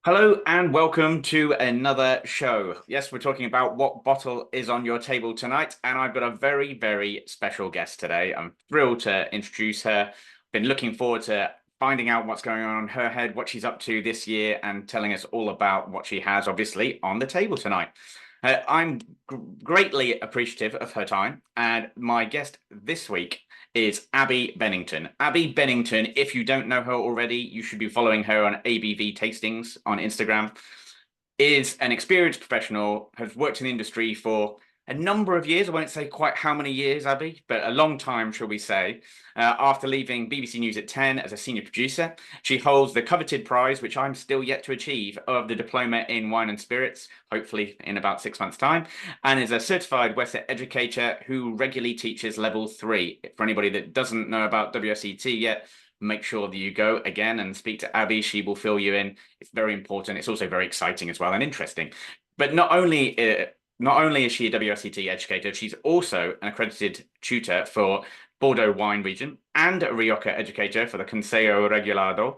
Hello and welcome to another show. Yes, we're talking about what bottle is on your table tonight, and I've got a very, very special guest today. I'm thrilled to introduce her. Been looking forward to finding out what's going on in her head, what she's up to this year, and telling us all about what she has, obviously, on the table tonight. I'm greatly appreciative of her time, and my guest this week is Abbie Bennington. Abbie Bennington, if you don't know her already, you should be following her on ABV Tastings on Instagram, is an experienced professional, has worked in the industry for a number of years. I won't say quite how many years, Abbie, but a long time, shall we say. After leaving BBC News at 10 as a senior producer, she holds the coveted prize, which I'm still yet to achieve, of the Diploma in Wine and Spirits, hopefully in about 6 months' time, and is a certified WSET educator who regularly teaches level 3. For anybody that doesn't know about WSET yet, make sure that you go again and speak to Abbie. She will fill you in. It's very important. It's also very exciting as well and interesting. But not only is she a WSET educator, she's also an accredited tutor for Bordeaux wine region and a Rioja educator for the Consejo Regulado.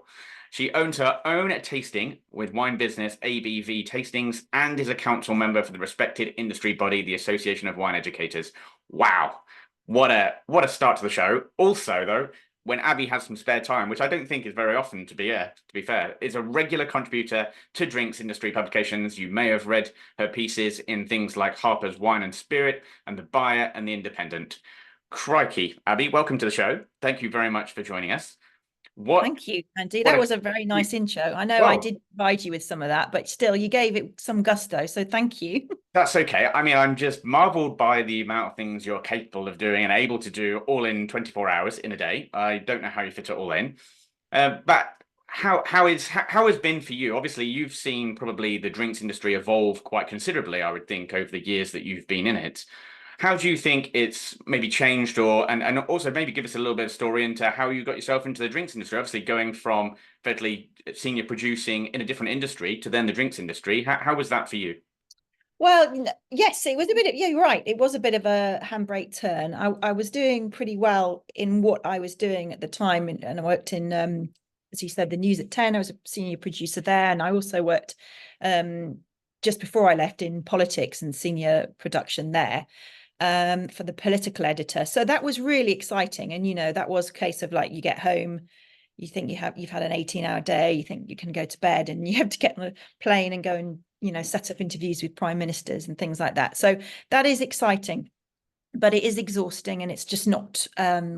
She owns her own tasting with wine business ABV Tastings and is a council member for the respected industry body, the Association of Wine Educators. Wow. What a start to the show. Also, though, when Abbie has some spare time, which I don't think is very often, to be fair, is a regular contributor to drinks industry publications. You may have read her pieces in things like Harper's Wine and Spirit and The Buyer and The Independent. Crikey, Abbie, welcome to the show. Thank you very much for joining us. What Thank you, Andy. what That a was a very nice intro. I know I well, did provide you with some of that, but still, you gave it some gusto. So thank you. that's okay. I mean, I'm just marveled by the amount of things you're capable of doing and able to do all in 24 hours in a day. I don't know how you fit it all in. But how has been for you? Obviously, you've seen probably the drinks industry evolve quite considerably, I would think, over the years that you've been in it. How do you think it's maybe changed, and also maybe give us a little bit of story into how you got yourself into the drinks industry? Obviously, going from effectively senior producing in a different industry to then the drinks industry. How was that for you? Well, yes, it was a bit of, yeah, you're right. It was a bit of a handbrake turn. I was doing pretty well in what I was doing at the time. And I worked in, as you said, the news at 10. I was a senior producer there. And I also worked just before I left in politics and senior production there for the political editor. So that was really exciting. And, that was a case of like you get home, you think you've had an 18-hour day, you think you can go to bed, and you have to get on a plane and go and set up interviews with prime ministers and things like that. So that is exciting, but it is exhausting, and it's just not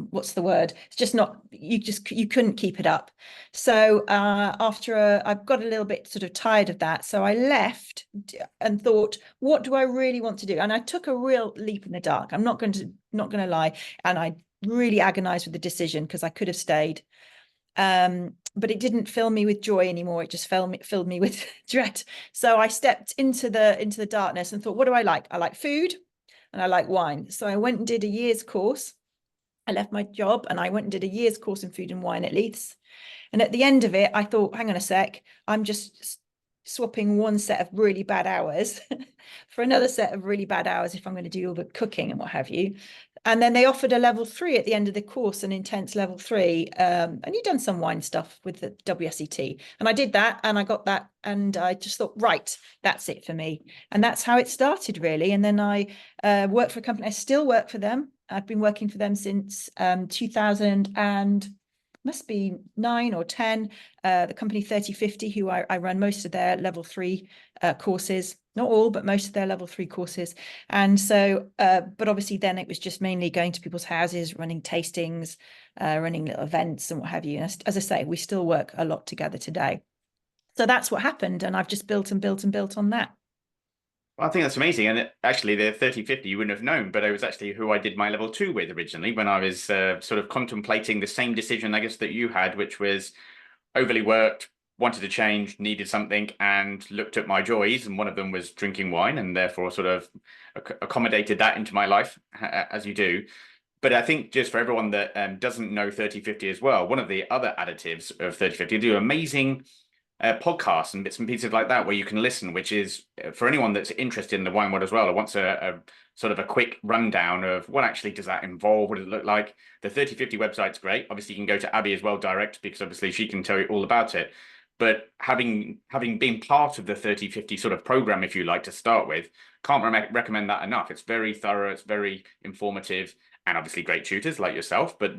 what's the word, it's just not, you couldn't keep it up. So I've got a little bit sort of tired of that, so I left and thought, what do I really want to do? And I took a real leap in the dark. I'm not going to lie, and I really agonized with the decision because I could have stayed. But it didn't fill me with joy anymore. It just filled me with dread. So I stepped into the darkness and thought, what do I like? I like food and I like wine. So I went and did a year's course. I left my job and I went and did a year's course in food and wine at Leiths. And at the end of it, I thought, hang on a sec, I'm just swapping one set of really bad hours for another set of really bad hours if I'm going to do all the cooking and what have you. And then they offered a level 3 at the end of the course, an intense level 3. And you've done some wine stuff with the WSET. And I did that and I got that. And I just thought, right, that's it for me. And that's how it started, really. And then I worked for a company. I still work for them. I've been working for them since 2000 and must be 9 or 10. The company 3050, who I run most of their level 3 courses, not all, but most of their level 3 courses. And so, but obviously then it was just mainly going to people's houses, running tastings, running little events and what have you. And as I say, we still work a lot together today. So that's what happened. And I've just built and built and built on that. Well, I think that's amazing. And actually, the 3050 you wouldn't have known, but it was actually who I did my level 2 with originally when I was sort of contemplating the same decision, I guess, that you had, which was overly worked, wanted to change, needed something, and looked at my joys. And one of them was drinking wine, and therefore sort of accommodated that into my life, as you do. But I think just for everyone that doesn't know 3050 as well, one of the other additives of 3050, do amazing podcasts and bits and pieces like that where you can listen, which is for anyone that's interested in the wine world as well or wants a sort of a quick rundown of what actually does that involve, what does it look like. The 3050 website's great. Obviously, you can go to Abbie as well direct because obviously she can tell you all about it. But having been part of the 30/50 sort of program, if you like, to start with, can't recommend that enough. It's very thorough, it's very informative, and obviously great tutors like yourself. But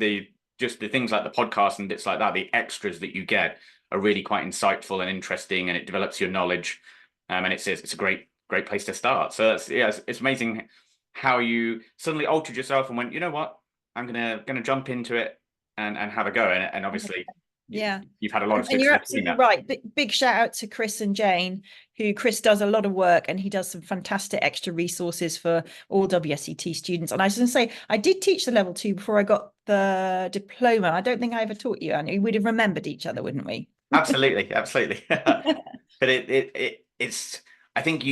just the things like the podcast and bits like that, the extras that you get are really quite insightful and interesting, and it develops your knowledge. And it's a great place to start. So it's amazing how you suddenly altered yourself and went, you know what, I'm gonna jump into it and have a go. And obviously Yeah. you've had a lot of And you're success doing absolutely that. right. Big shout out to Chris and Jane, who Chris does a lot of work and he does some fantastic extra resources for all WSET students. And I was going to say, I did teach the level 2 before I got the diploma. I don't think I ever taught you, Annie. We'd have remembered each other, wouldn't we? Absolutely, absolutely. But it's I think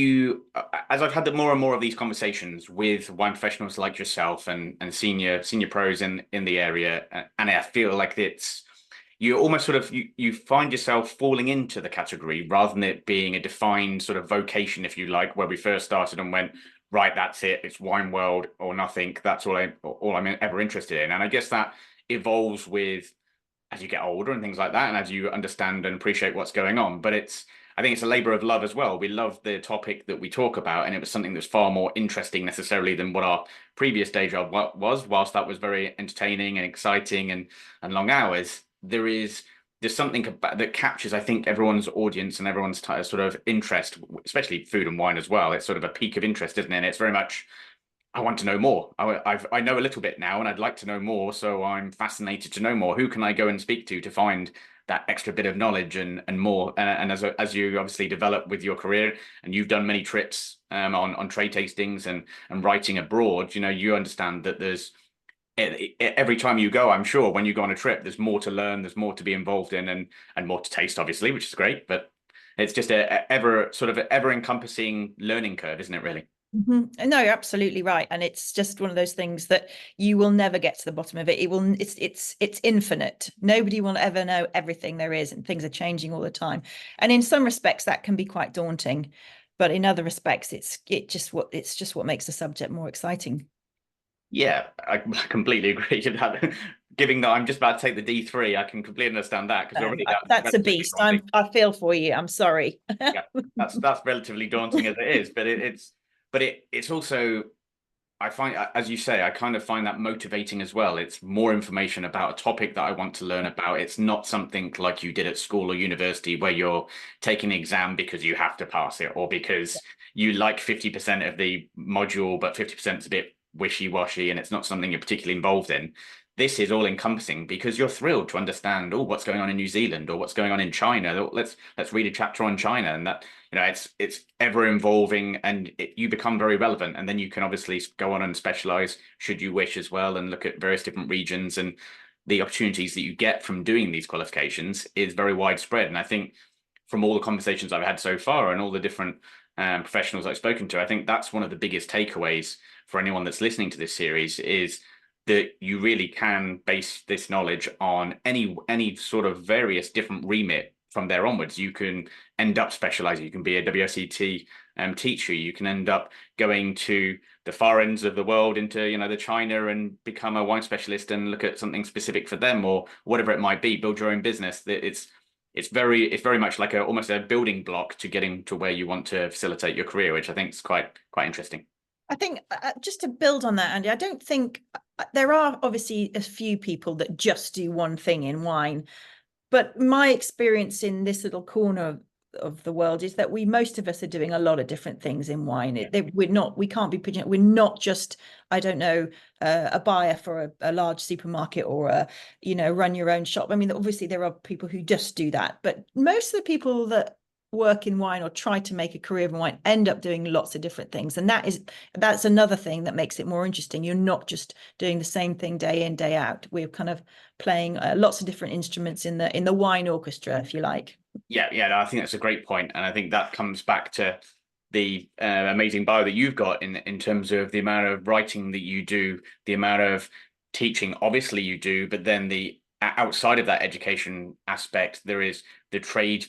as I've had more and more of these conversations with wine professionals like yourself and senior pros in the area, and I feel like you almost sort of you find yourself falling into the category rather than it being a defined sort of vocation, if you like, where we first started and went, right, that's it, it's wine world or nothing. That's all I'm ever interested in. And I guess that evolves with as you get older and things like that, and as you understand and appreciate what's going on. But I think it's a labor of love as well. We love the topic that we talk about, and it was something that's far more interesting necessarily than what our previous day job was. Whilst that was very entertaining and exciting and long hours, there's something about, that captures, I think, everyone's audience and everyone's sort of interest, especially food and wine as well. It's sort of a peak of interest, isn't it? And it's very much I want to know more. I know a little bit now, and I'd like to know more. So I'm fascinated to know more. Who can I go and speak to find that extra bit of knowledge and more? And as you obviously develop with your career, and you've done many trips on trade tastings and writing abroad, you understand that there's every time you go, I'm sure when you go on a trip, there's more to learn, there's more to be involved in, and more to taste, obviously, which is great. But it's just a ever sort of ever encompassing learning curve, isn't it? Really. No, you're absolutely right. And it's just one of those things that you will never get to the bottom of it. It's infinite. Nobody will ever know everything there is, and things are changing all the time. And in some respects that can be quite daunting, but in other respects it's just what makes the subject more exciting. Yeah, I completely agree with that. Given that I'm just about to take the D3, I can completely understand that because already that's That's a relatively beast. daunting. I feel for you. I'm sorry. Yeah, that's relatively daunting as it is, but it's also I find, as you say, I kind of find that motivating as well. It's more information about a topic that I want to learn about. It's not something like you did at school or university where you're taking an exam because you have to pass it or because you like 50% of the module, but 50% is a bit wishy-washy and it's not something you're particularly involved in. This is all encompassing because you're thrilled to understand, oh, what's going on in New Zealand or what's going on in China. Let's read a chapter on China, and that it's ever evolving, and you become very relevant, and then you can obviously go on and specialize should you wish as well, and look at various different regions, and the opportunities that you get from doing these qualifications is very widespread. And I think from all the conversations I've had so far and all the different professionals I've spoken to, I think that's one of the biggest takeaways for anyone that's listening to this series is that you really can base this knowledge on any sort of various different remit from there onwards. You can end up specializing. You can be a WSET teacher. You can end up going to the far ends of the world into the China and become a wine specialist and look at something specific for them or whatever it might be. Build your own business. It's very much like almost a building block to getting to where you want to facilitate your career, which I think is quite interesting. I think just to build on that, Andy, I don't think there are obviously a few people that just do one thing in wine. But my experience in this little corner of the world is that most of us are doing a lot of different things in wine. We can't be pigeon. We're not just, I don't know, a buyer for a large supermarket or run your own shop. I mean, obviously there are people who just do that, but most of the people that work in wine or try to make a career in wine end up doing lots of different things, and that's another thing that makes it more interesting. You're not just doing the same thing day in, day out. We're kind of playing lots of different instruments in the wine orchestra, if you like. Yeah, no, I think that's a great point, and I think that comes back to the amazing bio that you've got in terms of the amount of writing that you do, the amount of teaching, obviously you do, but then the outside of that education aspect, there is the trade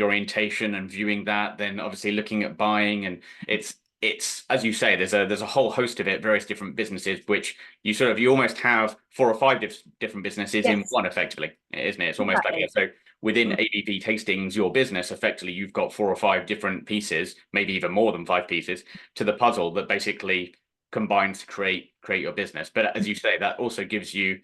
orientation and viewing that, then obviously looking at buying, and it's as you say, there's a whole host of various different businesses, which you almost have 4 or 5 different businesses in Yes, one, effectively, isn't it? It's almost like exactly. so within Mm. ABV Tastings, your business, effectively, you've got 4 or 5 different pieces, maybe even more than 5 pieces to the puzzle that basically combines to create your business. But as you say, that also gives you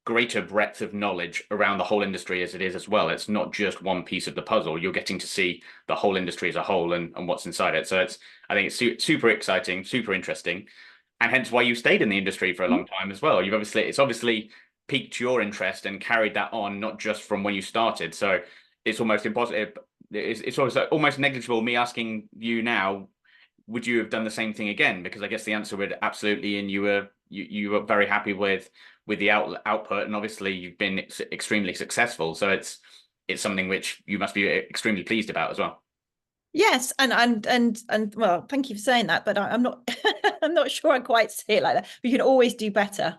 greater breadth of knowledge around the whole industry as it is as well. It's not just one piece of the puzzle. You're getting to see the whole industry as a whole and what's inside it. So I think it's super exciting, super interesting, and hence why you stayed in the industry for a long time as well. It's obviously piqued your interest and carried that on, not just from when you started. So it's almost impossible. It's almost negligible me asking you now, would you have done the same thing again? Because I guess the answer would absolutely, and you were very happy with the output, and obviously you've been extremely successful. So it's something which you must be extremely pleased about as well. Yes, and well, thank you for saying that, but I'm not I'm not sure I quite see it like that. We can always do better.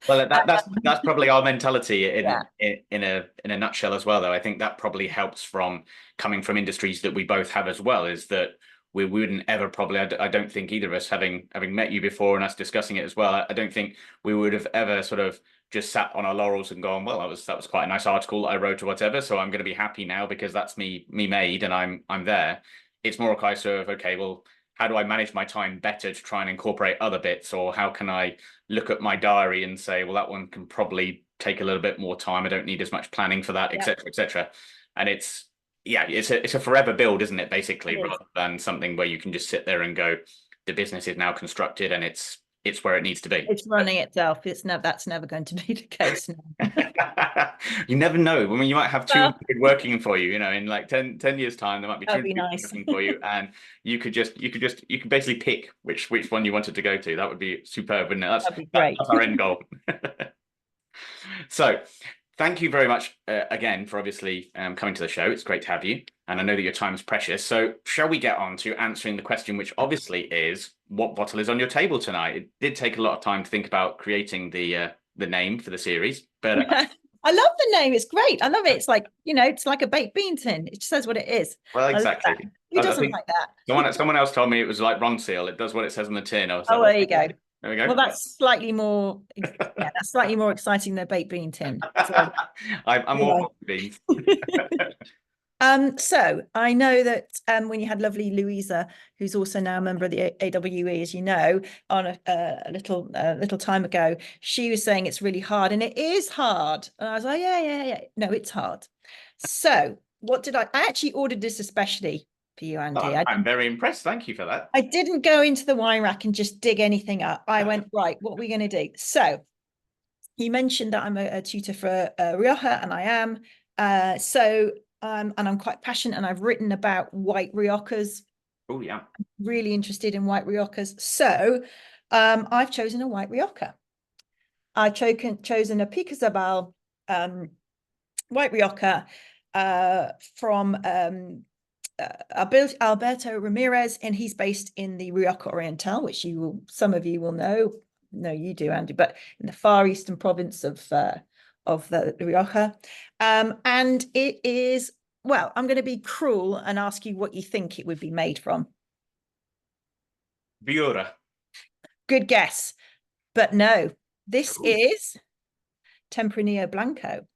Well, that's probably our mentality Yeah. in a nutshell as well, though. I think that probably helps from coming from industries that we both have as well, is that we wouldn't ever probably, I don't think either of us, having met you before and us discussing it as well, I don't think we would have ever sort of just sat on our laurels and gone, well, that was quite a nice article that I wrote or whatever, so I'm going to be happy now because that's me made and I'm there. It's more a case of, okay, well, how do I manage my time better to try and incorporate other bits, or how can I look at my diary and say, well, that one can probably take a little bit more time. I don't need as much planning for that, Yeah, etc., etc. And it's a forever build, isn't it? it Basically, is. rather than something where you can just sit there and go, the business is now constructed and it's where it needs to be. It's running itself. That's never going to be the case now. You never know. I mean, you might have Well, 200 working for you, in like 10 years time, there might be that'd 200 be people nice. working for you. And you could basically pick which one you wanted to go to. That would be superb. And That'd be great. that's our end goal. So thank you very much again for obviously coming to the show. It's great to have you. And I know that your time is precious. So shall we get on to answering the question, which obviously is, what bottle is on your table tonight? It did take a lot of time to think about creating the name for the series, but I love the name. It's great. I love it. It's like, it's like a baked bean tin. It just says what it is. well, I love that. exactly. Who I doesn't think like that? someone else told me it was like Ron Seal. It does what it says on the tin. I was like, Oh, well, there you go. there we Well, go. that's slightly more, yeah, that's slightly more exciting than a baked bean tin. So I'm anyway. all beans. So I know that when you had lovely Louisa, who's also now a member of the AWE, as you know, on a little time ago, she was saying it's really hard, and it is hard. And I was like, yeah. No, it's hard. So what did I actually ordered this especially for you, Andy. I'm very impressed. Thank you for that. I didn't go into the wine rack and just dig anything up. I went, right, what are we going to do? So you mentioned that I'm a tutor for Rioja, and I am. And I'm quite passionate, and I've written about white Riojas. Oh yeah. Really interested in white Riojas. So I've chosen a white Rioja. I've chosen a Picazabal white Rioja from Alberto Ramirez, and he's based in the Rioja Oriental, which some of you will know. No, you do, Andy, but in the far eastern province of the Rioja. And it is, well, I'm going to be cruel and ask you what you think it would be made from. Viura. Good guess, but no, this Ooh. is Tempranillo Blanco.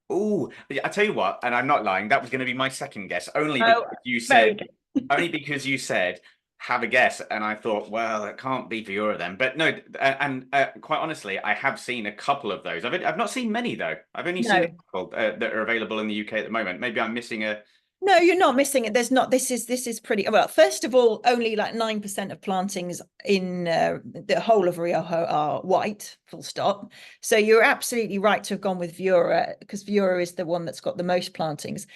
Oh, I tell you what, and I'm not lying, that was going to be my second guess, Oh, very good. only because you said have a guess, and I thought, well, it can't be Viura then. But no, and quite honestly, I have seen a couple of those. I've not seen many though. I've only seen a No, couple that are available in the UK at the moment. Maybe I'm missing a. no, you're not missing it. There's not. This is pretty well. First of all, only like 9% of plantings in the whole of Rioja are white. Full stop. So you're absolutely right to have gone with Viura, because Viura is the one that's got the most plantings.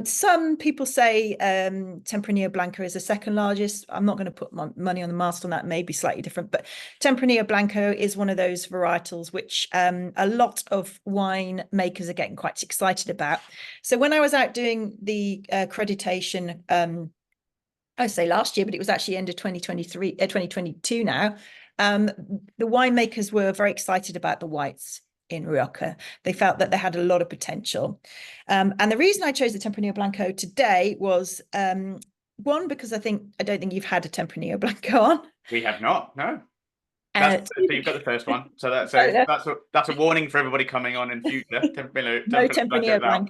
Some people say Tempranillo Blanco is the second largest. I'm not going to put my money on the mast on that. It may be slightly different, but Tempranillo Blanco is one of those varietals which a lot of wine makers are getting quite excited about. So when I was out doing the accreditation, I say last year, but it was actually end of 2022 now. The winemakers were very excited about the whites in Rioja. They felt that they had a lot of potential. And the reason I chose the Tempranillo Blanco today was one, because I don't think you've had a Tempranillo Blanco on. We have not, no. That's Two, so you've got the first one. So no, that's a warning for everybody coming on in future. no Tempranillo goes Tempranillo. out.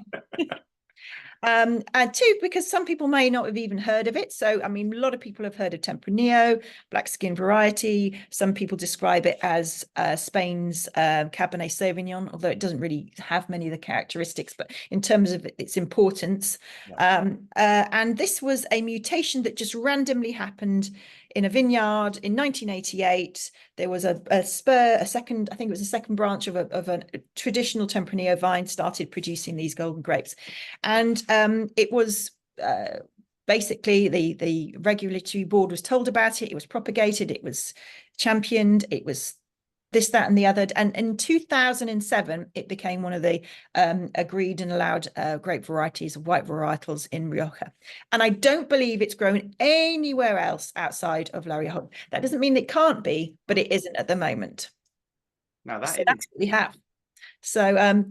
And two, because some people may not have even heard of it. So, I mean, a lot of people have heard of Tempranillo, black skin variety. Some people describe it as Spain's Cabernet Sauvignon, although it doesn't really have many of the characteristics, but in terms of its importance. Yeah. And this was a mutation that just randomly happened in a vineyard in 1988. There was a second, I think it was a second branch of a traditional Tempranillo vine started producing these golden grapes. And it was basically the regulatory board was told about it. It was propagated. It was championed. It was this, that, and the other. And in 2007, it became one of the agreed and allowed grape varieties of white varietals in Rioja. And I don't believe it's grown anywhere else outside of La Rioja. That doesn't mean it can't be, but it isn't at the moment. Now that So is that's what we have. So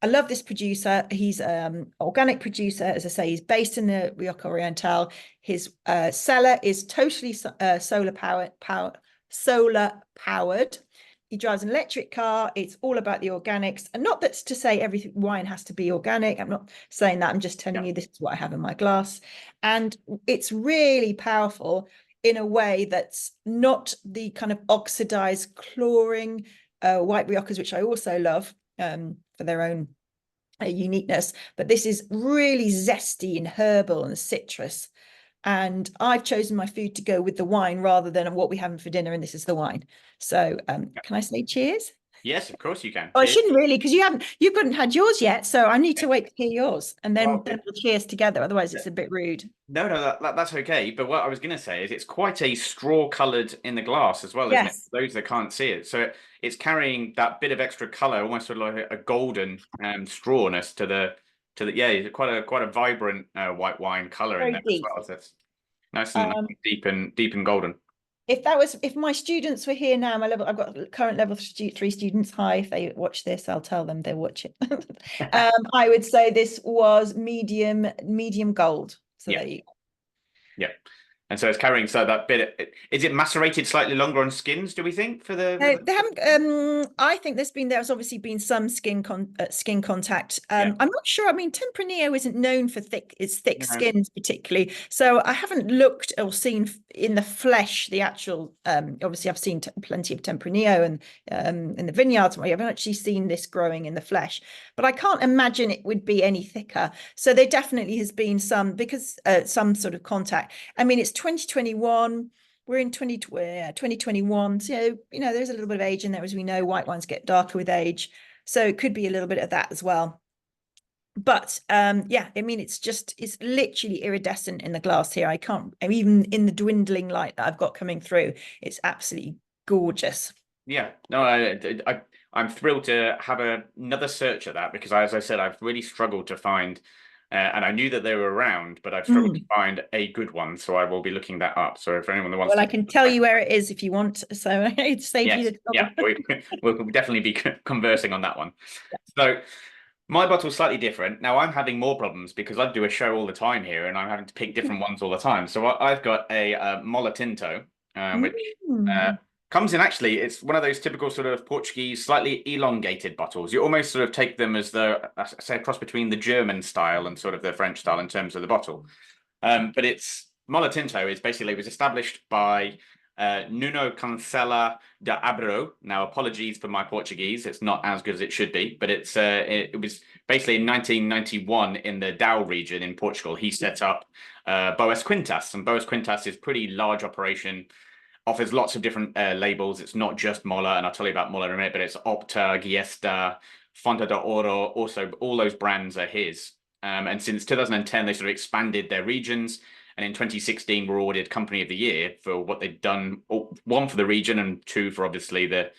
I love this producer. He's organic producer. As I say, he's based in the Rioja Oriental. His cellar is totally solar powered. He drives an electric car. It's all about the organics. And not that's to say every wine has to be organic. I'm not saying that. I'm just telling you this is what I have in my glass. And it's really powerful in a way that's not the kind of oxidized, cloring white Riojas, which I also love for their own uniqueness. But this is really zesty and herbal and citrus. And I've chosen my food to go with the wine rather than what we have for dinner, and this is the wine. So can I say cheers? yes, of course you can. Oh, I Cheers. shouldn't really, because you haven't had yours yet. So I need to wait to hear yours, and Well, then we'll cheers together. Otherwise, it's a bit rude. no, that's okay. But what I was going to say is it's quite a straw coloured in the glass as well, isn't it? Yes. Those that can't see it. So it's carrying that bit of extra colour, almost sort of like a golden strawness yeah, quite a vibrant white wine colour in Very there as deep. well. So it's nice and deep and golden. If my students were here now, I've got current level 3 students. Hi, if they watch this, I'll tell them they'll watch it. I would say this was medium gold. So Yeah. there you go. Yeah. And so it's carrying that bit. Is it macerated slightly longer on skins, do we think, for the... They haven't. I think there's obviously been some skin contact. Yeah. I'm not sure. I mean, Tempranillo isn't known for thick No. skins particularly, so I haven't looked or seen in the flesh the actual. Obviously, I've seen plenty of Tempranillo and in the vineyards. I haven't actually seen this growing in the flesh, but I can't imagine it would be any thicker. So there definitely has been some sort of contact. I mean, it's 2021. We're in 2021. So, there's a little bit of age in there. As we know, white wines get darker with age. So it could be a little bit of that as well. But yeah, I mean, it's literally iridescent in the glass here. Even in the dwindling light that I've got coming through, it's absolutely gorgeous. Yeah, no, I'm thrilled to have another search at that because, as I said, I've really struggled to find, and I knew that they were around, but I've struggled to find a good one. So I will be looking that up. So if anyone that wants, I can tell you where it is if you want. So it saves you the yeah, we'll definitely be conversing on that one. So my bottle's slightly different. Now I'm having more problems because I do a show all the time here, and I'm having to pick different ones all the time. So I've got a Mola Tinto, which comes in actually, it's one of those typical sort of Portuguese, slightly elongated bottles. You almost sort of take them as say, a cross between the German style and sort of the French style in terms of the bottle. But it's Mola Tinto is basically, it was established by Nuno Cancela de Abreu. Now, apologies for my Portuguese. It's not as good as it should be, but it was basically in 1991 in the Dow region in Portugal. He set up Boas Quintas, and Boas Quintas is a pretty large operation, offers lots of different labels. It's not just Mola, and I'll tell you about Mola in a minute, but it's Opta, Giesta, Fonta de Oro. Also, all those brands are his. And since 2010, they sort of expanded their regions. And in 2016, were awarded Company of the Year for what they've done, one for the region and two for obviously the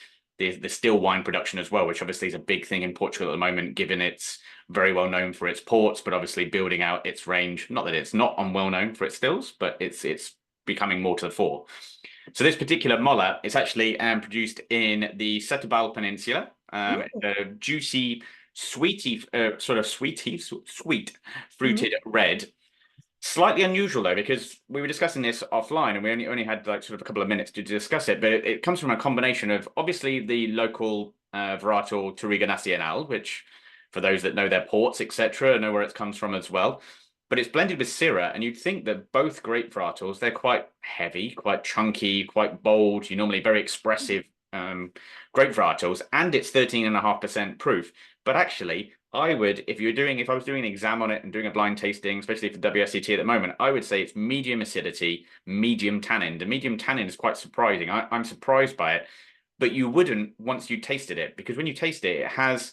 still wine production as well, which obviously is a big thing in Portugal at the moment, given it's very well known for its ports, but obviously building out its range. Not that it's not unwell known for its stills, but it's becoming more to the fore. So this particular Mola is actually produced in the Setúbal Peninsula. A juicy, sweet fruited red. Slightly unusual though, because we were discussing this offline and we only had like sort of a couple of minutes to discuss it, but it comes from a combination of obviously the local varietal Touriga Nacional, which for those that know their ports, etc., know where it comes from as well. But it's blended with Syrah, and you'd think that both grape varietals, they're quite heavy, quite chunky, quite bold. You normally very expressive grape varietals, and it's 13.5% proof. But actually, if I was doing an exam on it and doing a blind tasting, especially for WSET at the moment, I would say it's medium acidity, medium tannin. The medium tannin is quite surprising. I'm surprised by it, but you wouldn't once you tasted it, because when you taste it, it has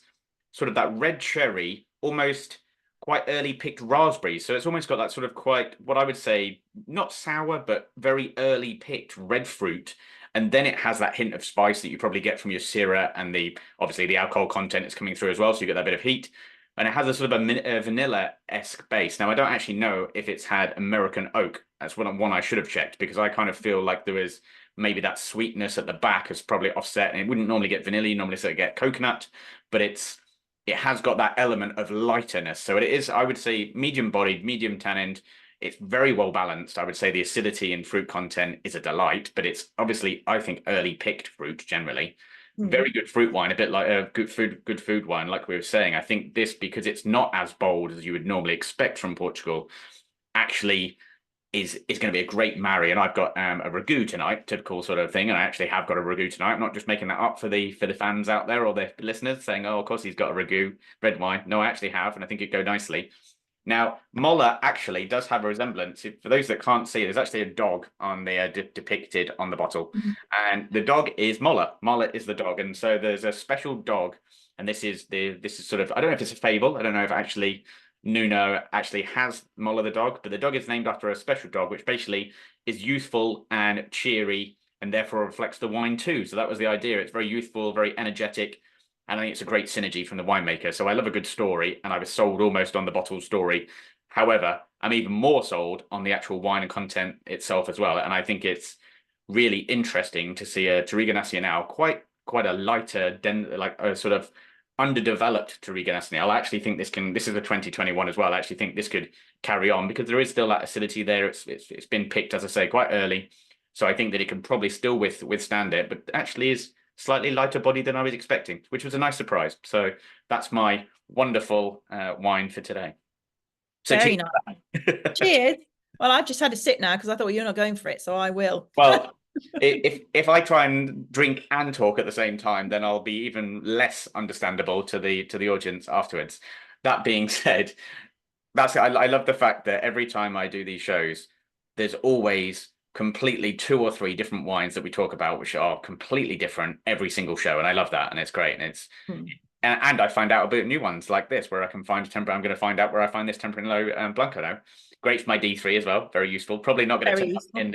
sort of that red cherry, almost quite early picked raspberries. So it's almost got that sort of quite, what I would say, not sour, but very early picked red fruit. And then it has that hint of spice that you probably get from your Syrah, and obviously the alcohol content is coming through as well. So you get that bit of heat. And it has a sort of a vanilla-esque base. Now, I don't actually know if it's had American oak. That's one I should have checked, because I kind of feel like there is maybe that sweetness at the back is probably offset. And it wouldn't normally get vanilla, you normally sort of get coconut, but it has got that element of lightness. So it is, I would say, medium bodied, medium tannined. It's very well balanced. I would say the acidity and fruit content is a delight, but it's obviously, I think, early picked fruit generally. Very good fruit wine, a bit like a good food wine, like we were saying. I think this, because it's not as bold as you would normally expect from Portugal, actually is going to be a great marry. And I've got a ragu tonight, typical sort of thing. And I actually have got a ragu tonight. I'm not just making that up for the fans out there or the listeners saying, "Oh, of course he's got a ragu red wine." No, I actually have, and I think it'd go nicely. Now, Molla actually does have a resemblance. For those that can't see, there's actually a dog on the depicted on the bottle, and the dog is Molla. Molla is the dog, and so there's a special dog, and this is sort of, I don't know if it's a fable. I don't know if actually Nuno actually has Molla the dog, but the dog is named after a special dog, which basically is youthful and cheery, and therefore reflects the wine too. So that was the idea. It's very youthful, very energetic. And I think it's a great synergy from the winemaker. So I love a good story, and I was sold almost on the bottle story. However, I'm even more sold on the actual wine and content itself as well. And I think it's really interesting to see a Touriga Nacional, quite a lighter, like a sort of underdeveloped Touriga Nacional. I actually think this is a 2021 as well. I actually think this could carry on, because there is still that acidity there. It's been picked, as I say, quite early. So I think that it can probably still withstand it, but actually is slightly lighter body than I was expecting, which was a nice surprise. So that's my wonderful wine for today. So Very nice. Cheers. Well, I've just had a sip now because I thought you're not going for it, so I will. Well, if I try and drink and talk at the same time, then I'll be even less understandable to the audience afterwards. That being said, I love the fact that every time I do these shows, there's always completely 2 or 3 different wines that we talk about, which are completely different every single show. And I love that. And it's great. And and I find out about new ones like this, where I can find I'm going to find out where I find this Tempranillo Blanco now. Great for my D3 as well. Very useful. Probably not going to turn up in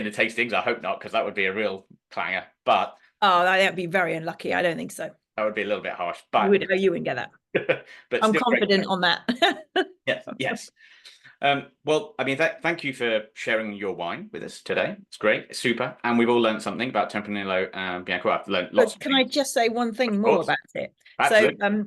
the tastings. I hope not, because that would be a real clanger. But that'd be very unlucky. I don't think so. That would be a little bit harsh. But you wouldn't get that. But I'm confident on that. Yes. Well, I mean, thank you for sharing your wine with us today. It's great. It's super. And we've all learned something about Tempranillo Bianco. I've learned lots. Can I just say one thing more about it? Absolutely. So,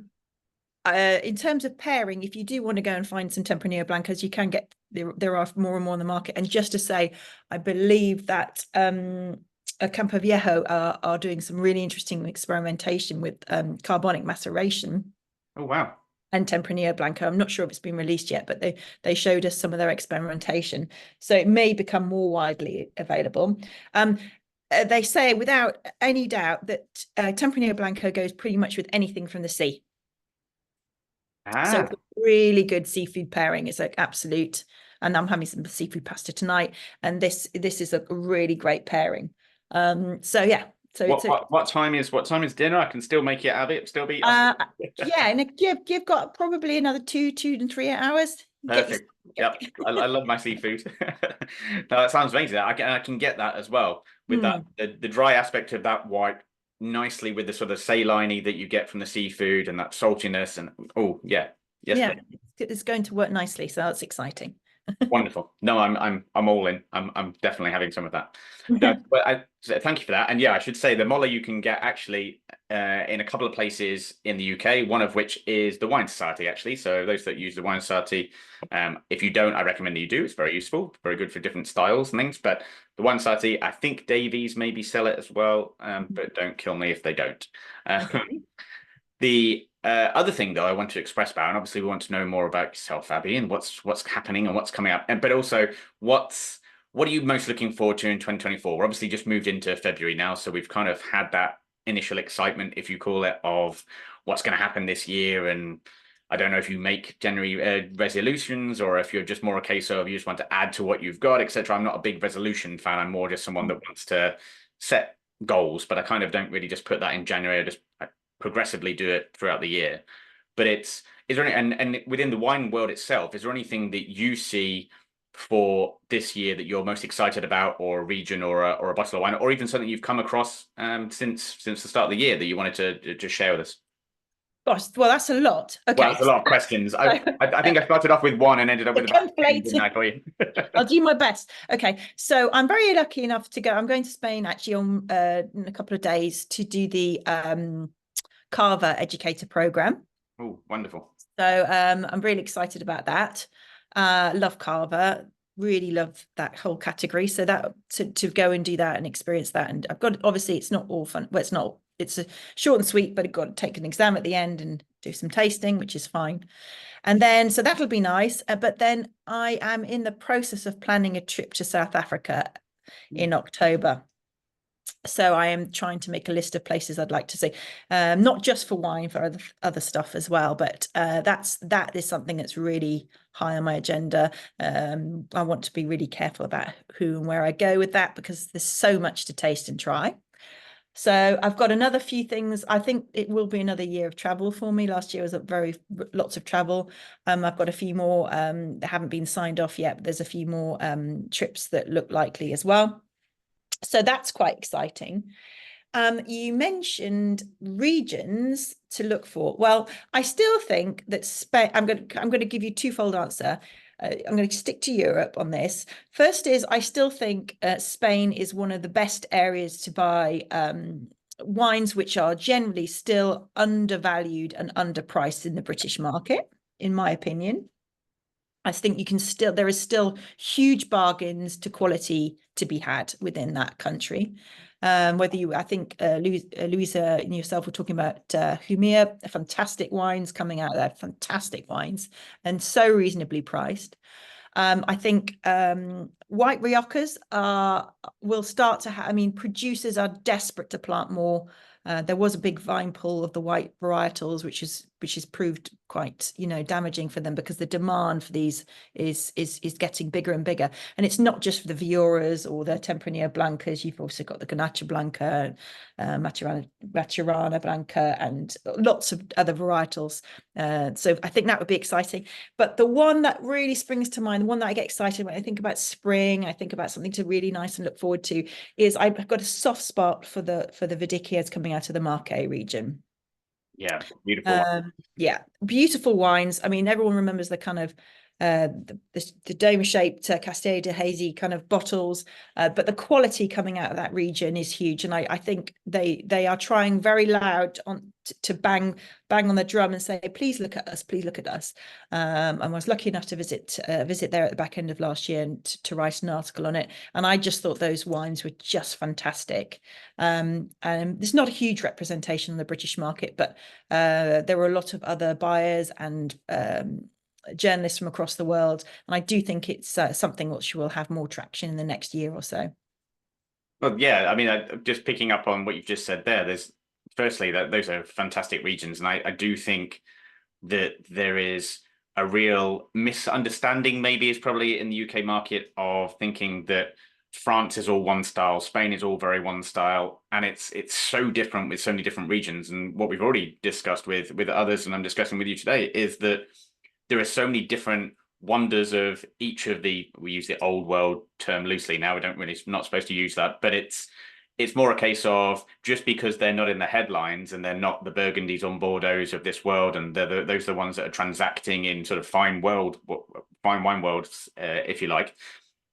in terms of pairing, if you do want to go and find some Tempranillo Blancos, you can get, there are more and more on the market. And just to say, I believe that Campo Viejo are doing some really interesting experimentation with carbonic maceration. Oh, wow. And Tempranillo Blanco. I'm not sure if it's been released yet, but they showed us some of their experimentation. So it may become more widely available. They say without any doubt that Tempranillo Blanco goes pretty much with anything from the sea. So it's a really good seafood pairing. It's like absolute. And I'm having some seafood pasta tonight. And this is a really great pairing. So yeah. So what time is dinner? I can still make it, Abbie. Still be yeah, and you've got probably another 2 to 3 hours. Perfect. Yep. I love my seafood. No, that sounds amazing. I can get that as well with that the dry aspect of that white nicely with the sort of saline that you get from the seafood and that saltiness and yes, it's going to work nicely. So that's exciting. Wonderful. No, I'm all in. I'm definitely having some of that. No, but so thank you for that. And yeah, I should say the Moller you can get actually in a couple of places in the UK, one of which is the Wine Society, actually. So those that use the Wine Society, if you don't, I recommend that you do. It's very useful, very good for different styles and things. But the Wine Society, I think Davies maybe sell it as well, but don't kill me if they don't. Okay. The other thing, though, I want to express about, and obviously we want to know more about yourself, Abbie, and what's happening and what's coming up, and but also what are you most looking forward to in 2024? We're obviously just moved into February now, so we've kind of had that initial excitement, if you call it, of what's going to happen this year. And I don't know if you make January resolutions or if you're just more a case of you just want to add to what you've got, etc. I'm not a big resolution fan. I'm more just someone that wants to set goals, but I kind of don't really just put that in January. I progressively do it throughout the year. But is there any, and within the wine world itself, is there anything that you see for this year that you're most excited about, or a region, or a bottle of wine, or even something you've come across since the start of the year that you wanted to share with us? Gosh, well, that's a lot. Well, Okay. that's a lot of questions. So, I think I started off with one and ended up with about 10, didn't I, conflating. for you? I'll do my best. Okay, so I'm very lucky enough to go. I'm going to Spain actually on in a couple of days to do the Carver Educator program. Oh, wonderful. So I'm really excited about that. Love Carver, really love that whole category. So that to go and do that and experience that. And I've got, obviously it's not all fun. Well, it's not, it's a short and sweet, but I've got to take an exam at the end and do some tasting, which is fine. And then, so that'll be nice. But then I am in the process of planning a trip to South Africa in October. So I am trying to make a list of places I'd like to see, not just for wine, for other stuff as well. But that is something that's really high on my agenda. I want to be really careful about who and where I go with that because there's so much to taste and try. So I've got another few things. I think it will be another year of travel for me. Last year was lots of travel. I've got a few more that haven't been signed off yet, but there's a few more trips that look likely as well. So that's quite exciting. You mentioned regions to look for. Well, I still think that Spain. I'm going to give you a twofold answer. I'm going to stick to Europe on this. First is I still think Spain is one of the best areas to buy wines, which are generally still undervalued and underpriced in the British market, in my opinion. I think you can still, there is still huge bargains to quality to be had within that country. Whether you, I think Louisa and yourself were talking about Humir, fantastic wines coming out there, fantastic wines, and so reasonably priced. I think white Riojas will start to have, I mean, producers are desperate to plant more. There was a big vine pull of the white varietals, which has proved quite, damaging for them because the demand for these is getting bigger and bigger. And it's not just for the Vioras or the Tempranillo Blancas. You've also got the Garnacha Blanca, Maturana Blanca, and lots of other varietals. So I think that would be exciting. But the one that really springs to mind, the one that I get excited when I think about spring, I think about something to really nice and look forward to, is I've got a soft spot for the Vidicchias coming out of the Marche region. Yeah, beautiful. Yeah, beautiful wines. I mean, everyone remembers the kind of the dome-shaped Castel de Hazy kind of bottles, but the quality coming out of that region is huge, and I think they are trying very loud to bang on the drum and say, please look at us, please look at us. I was lucky enough to visit there at the back end of last year and to write an article on it, and I just thought those wines were just fantastic. And there's not a huge representation on the British market, but there were a lot of other buyers and journalists from across the world, and I do think it's something which will have more traction in the next year or so. Well, yeah, I mean, just picking up on what you've just said there, there's firstly that those are fantastic regions, and I do think that there is a real misunderstanding, maybe is probably in the UK market, of thinking that France is all one style, Spain is all very one style, and it's so different with so many different regions. And what we've already discussed with others, and I'm discussing with you today, is that there are so many different wonders of each of the, we use the old world term loosely now, we don't really, not supposed to use that, but it's it's more a case of just because they're not in the headlines and they're not the Burgundies on Bordeaux's of this world, and those are the ones that are transacting in sort of fine wine worlds, if you like.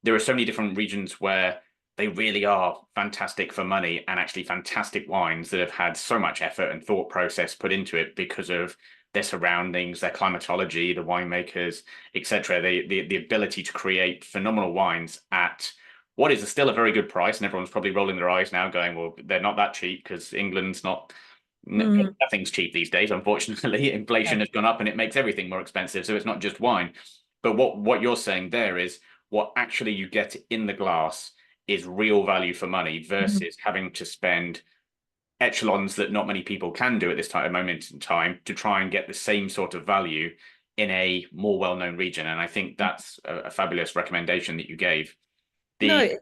There are so many different regions where they really are fantastic for money and actually fantastic wines that have had so much effort and thought process put into it because of their surroundings, their climatology, the winemakers, etc. The ability to create phenomenal wines at what is still a very good price, and everyone's probably rolling their eyes now, going, "Well, they're not that cheap because England's not." Mm. Nothing's cheap these days, unfortunately. Inflation No. has gone up and it makes everything more expensive. So it's not just wine. But what you're saying there is what actually you get in the glass is real value for money Mhm. versus having to spend echelons that not many people can do at this moment in time to try and get the same sort of value in a more well-known region. And I think that's a fabulous recommendation that you gave. No, The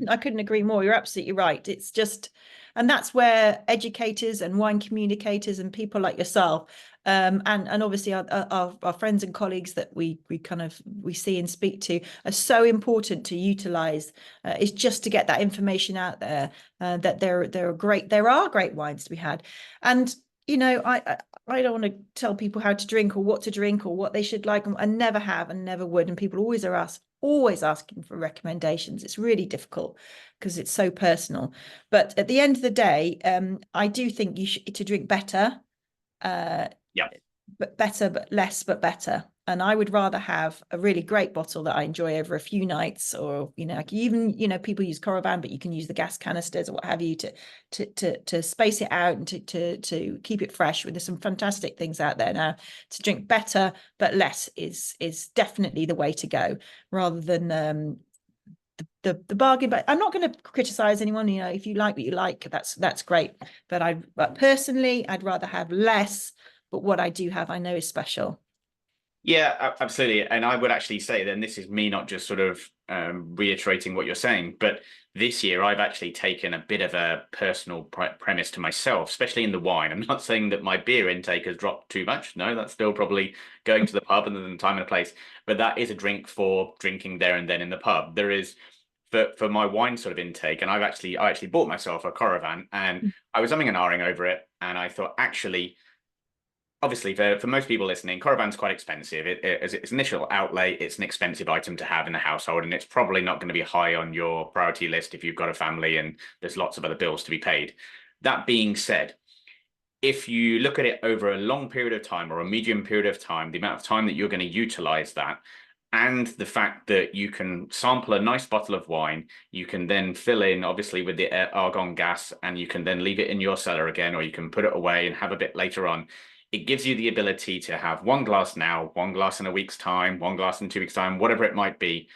I couldn't agree more. You're absolutely right. It's just, and that's where educators and wine communicators and people like yourself, and obviously our friends and colleagues that we kind of we see and speak to are so important to utilize. Is just to get that information out there, that there are great wines to be had. And you know, I don't want to tell people how to drink or what to drink or what they should like. I never have and never would. And people always asking for recommendations. It's really difficult because it's so personal. But at the end of the day, I do think you should to drink better, uh, yeah. but better, but less, but better. And I would rather have a really great bottle that I enjoy over a few nights, or like even people use Coravan, but you can use the gas canisters or what have you to space it out and to keep it fresh. There's some fantastic things out there now. To drink better but less is definitely the way to go, rather than the bargain. But I'm not going to criticize anyone. If you like what you like, that's great. But personally, I'd rather have less, but what I do have, I know is special. Yeah, absolutely. And I would actually say then this is me not just sort of reiterating what you're saying, but this year I've actually taken a bit of a personal premise to myself, especially in the wine. I'm not saying that my beer intake has dropped too much. No, that's still probably going to the pub and then time and a place. But that is a drink for drinking there and then in the pub. There is for my wine sort of intake, and I actually bought myself a Coravan, and I was umming and ahhing over it, and I thought actually obviously for most people listening, Coravan's quite expensive. As its initial outlay, it's an expensive item to have in the household, and it's probably not going to be high on your priority list if you've got a family and there's lots of other bills to be paid. That being said, if you look at it over a long period of time or a medium period of time, the amount of time that you're going to utilize that, and the fact that you can sample a nice bottle of wine, you can then fill in, obviously, with the argon gas, and you can then leave it in your cellar again, or you can put it away and have a bit later on. It gives you the ability to have one glass now, one glass in a week's time, one glass in 2 weeks' time, whatever it might be,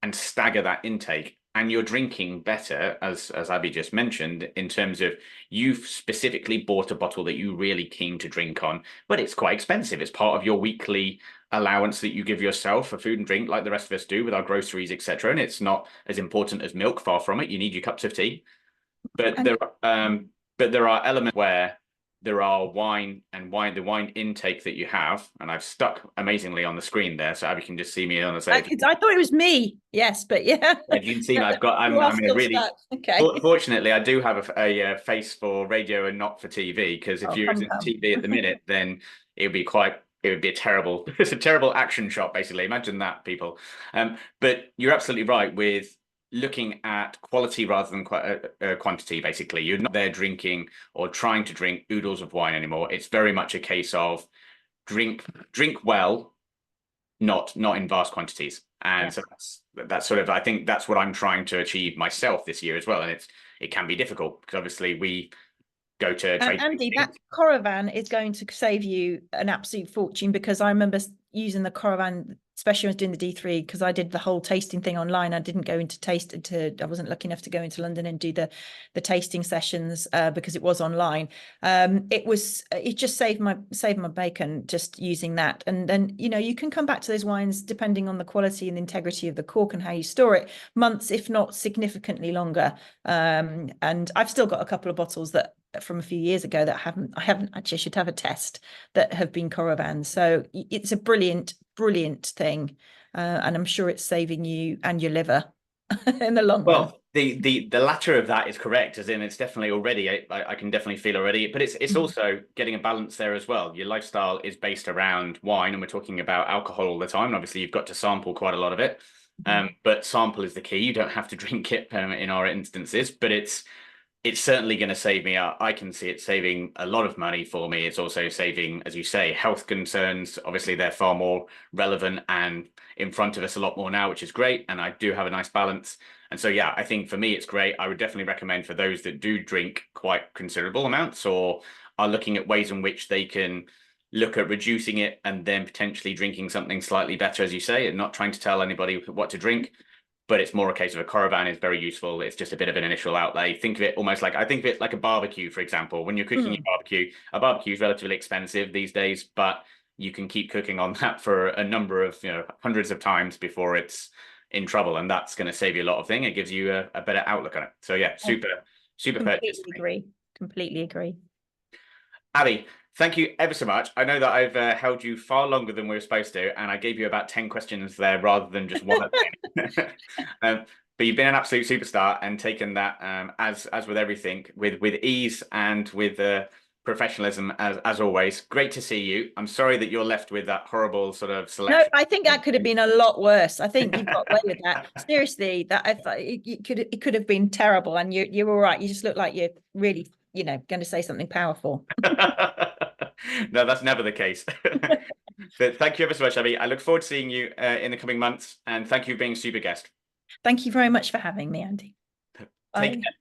and stagger that intake. And you're drinking better, as Abbie just mentioned, in terms of you've specifically bought a bottle that you're really keen to drink on, but it's quite expensive. It's part of your weekly allowance that you give yourself for food and drink, like the rest of us do with our groceries, etc. And it's not as important as milk, far from it. You need your cups of tea, but And there are elements where there are the wine intake that you have, and I've stuck amazingly on the screen there, so Abby can just see me on the say. I thought it was me. Yes, but yeah. If you can see me, You are I'm in a still really stuck. Okay. fortunately I do have a face for radio and not for TV, because if Oh, you're come, using come. TV at the minute, then it would be a terrible it's a terrible action shot basically. Imagine that, people. But you're absolutely right with looking at quality rather than quantity. Basically, you're not there drinking or trying to drink oodles of wine anymore. It's very much a case of drink drink well, not in vast quantities. And so Yes. that's sort of, I think that's what I'm trying to achieve myself this year as well. And it can be difficult because obviously we go to And trade Andy, that meetings. Coravan is going to save you an absolute fortune, because I remember using the Coravan, especially when I was doing the D3, because I did the whole tasting thing online. I didn't go I wasn't lucky enough to go into London and do the tasting sessions because it was online. It just saved my bacon just using that. And then you can come back to those wines depending on the quality and the integrity of the cork and how you store it, months, if not significantly longer. And I've still got a couple of bottles that from a few years ago that I haven't actually, I should have a test, that have been Coravans. So it's a brilliant thing. And I'm sure it's saving you and your liver. in the long run. Well, the latter of that is correct, as in it's definitely already, I can definitely feel already, but it's Mm. also getting a balance there as well. Your lifestyle is based around wine, and we're talking about alcohol all the time. And obviously, you've got to sample quite a lot of it. Mhm. But sample is the key. You don't have to drink it in our instances, but it's certainly going to save me. I can see it saving a lot of money for me. It's also saving, as you say, health concerns. Obviously, they're far more relevant and in front of us a lot more now, which is great. And I do have a nice balance. And so, yeah, I think for me, it's great. I would definitely recommend for those that do drink quite considerable amounts or are looking at ways in which they can look at reducing it and then potentially drinking something slightly better, as you say, and not trying to tell anybody what to drink, but it's more a case of a caravan is very useful. It's just a bit of an initial outlay. Think of it almost like I think of it like a barbecue, for example. When you're cooking your Mm. barbecue, a barbecue is relatively expensive these days, but you can keep cooking on that for a number of, hundreds of times before it's in trouble. And that's going to save you a lot of things. It gives you a better outlook on it. So yeah, I super purchase completely for me. agree. Completely agree. Abbie, thank you ever so much. I know that I've held you far longer than we were supposed to, and I gave you about 10 questions there rather than just one at the end. But you've been an absolute superstar and taken that as with everything, with ease and with professionalism as always. Great to see you. I'm sorry that you're left with that horrible sort of No, selection. I think that could have been a lot worse. I think you've got away with that. Seriously, that I thought it could have been terrible, and you're all right. You just look like you're really, going to say something powerful. No, that's never the case. But thank you ever so much, Abby. I look forward to seeing you in the coming months, and thank you for being a super guest. Thank you very much for having me, Andy. Take Bye. care.